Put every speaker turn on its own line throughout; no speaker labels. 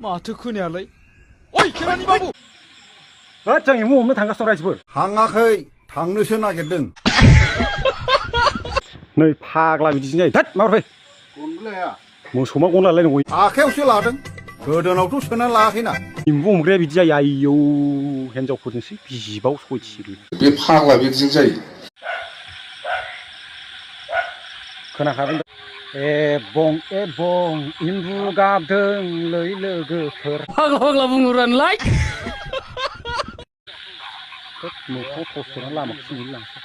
माथो खोनायालाय ओइ खेरानि बाबु
जों एम्बु हमनो थांगासिनो रायजोफोर
थाङाखै थांनोसो नागिरदों
नै फाग्ला बिदिसो जायो थोद माबोरै
गनलाया
मोसौ मा गन लालाय नंगौ
आखायावसो लादों गोदोनावथ' सोना लायाखैना
एम्बु हमग्राया बिदि जायो आयौ हिनजावफोरजोंसो बिबाव सयथिबो
बे फाग्ला बिदिजों जायो
खोनाखादों एबं एम्बु गाबदों लै लोगोफोर
फाग्ला फाग्ला बुङोरानोलाय
मोखाङाव थस'ना लामाखौ नुलांसै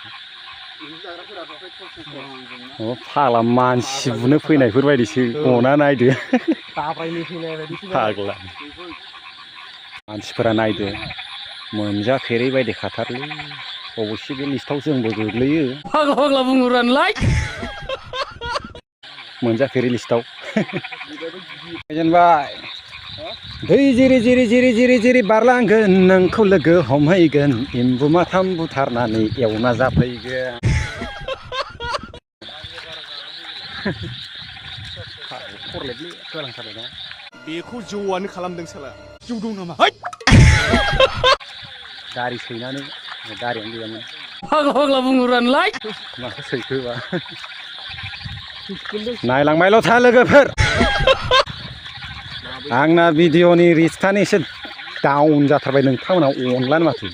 फाग्ला मानसि बुनो फैनायफोर बायदिसो अना नायदो फाग्ला मानसिफोरा नायदो मोनजाफेरै बायदि खाथारलै अबयसे बे लिस्टआव जोंबो गोग्लैयो
फाग्ला फाग्ला बुङोरानोलाय
मोनजाफेरै लिस्टआव जेनेबा दै जिरि जिरि जिरि जिरि जिरि बारलांगोन नोंखौ लोगो हमहैगोन एम्बु माथाम बुथारनानै एवना जाफैगोन खरलेबले गोलांथारबायना
बेखौ जौआनो खालामदों साला जौ दं नामा
गारि सैनानै गारियानो गैयामोन
फाग्ला फाग्ला बुङोरानोलाय
माखौ सैखोबा नायलांबायल' था लोगोफोर आंना भिडिअनि रिस्टानो एसे डाउन जाथारबाय नोंथांमोना अनलानो माथो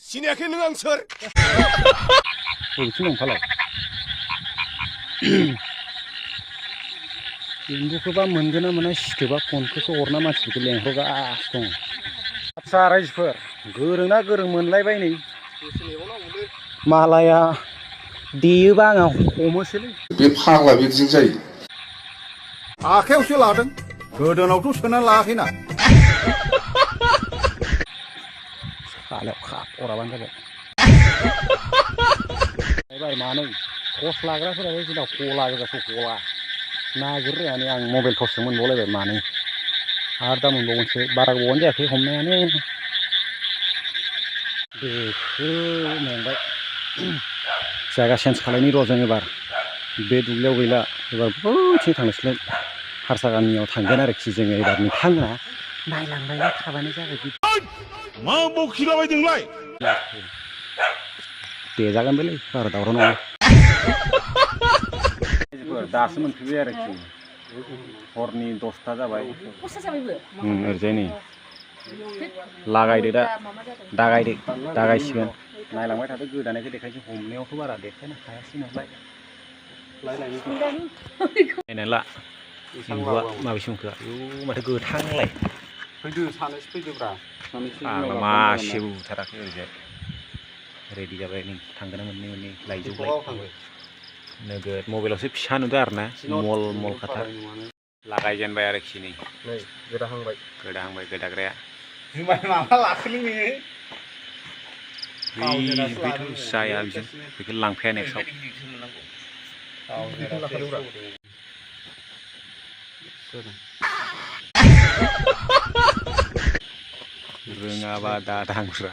सिनायाखै नों आं सोर
बबेथिं दंफालाय एम्बुखौबा मोनगोन ना मोना सिथोबा फनखौसो हरना मानसिफोरखौ लेंहरगासिनो दं आदसा रायजोफोर गोरोंना गोरों मोनलायबाय नै मालाया देयोबा आंहा हमोसोलै
बे फाग्ला बिदिजों जायो
आखायावसो लादों गोदोनावथ' सोना लायाखैना
सालायाव खाब अराबानो जाबाय बाय मानै टर्च लाग्राफोराबो जोंनाव गला गोजासो गला नागिरनानै आं मबाइल टर्चजों मोनबावलायबाय मानै आरो दा मोनबावगोनसो बारा गोबावानो जायाखै हमनायानो बेखौ मोनबाय जायगा चेन्ज खालायनि र' जों एबार बे दुब्लियाव गैला एबार बैथिं थांनोसैलाय हारसा गामियाव थांगोन आरोखि जोङो एबार नोंथांमोना नायलांबायल' थाबानो जाबाय
मा बखिलाबायदोंलाय
देजागोनबोलै बारा दावराव नङा दासो मोनफैबाय आरोखि हरनि 10ता जाबाय ओरैजाय नै लागायदो दा दागायसिगोन नायलांबाय थादो गोदानायखौ देखायसै हमनायावथ' बारा देखायनो हायासै नालाय नायनानै ला एम्बुआ माबेसे मोनखो आयौ माथो गोथांलाय
फैदो सानैसो फैदोब्रा
मासेबो बुथाराखै ओरैजाय रेडि जाबाय नै थांगोन ना मोननै लायजोबबाय नोगोद मबाइलावसो फिसा नुदों आरो ना मल खाथार लागायजेनबाय आरोखि नै
गोदाहांबाय
गोदाग्राया
जुमाय माबा लाखोलै नोङो
बेथ' जाया बेजों बेखौ लांफाया नेक्स्टआव रोङाबा दा दांग्रा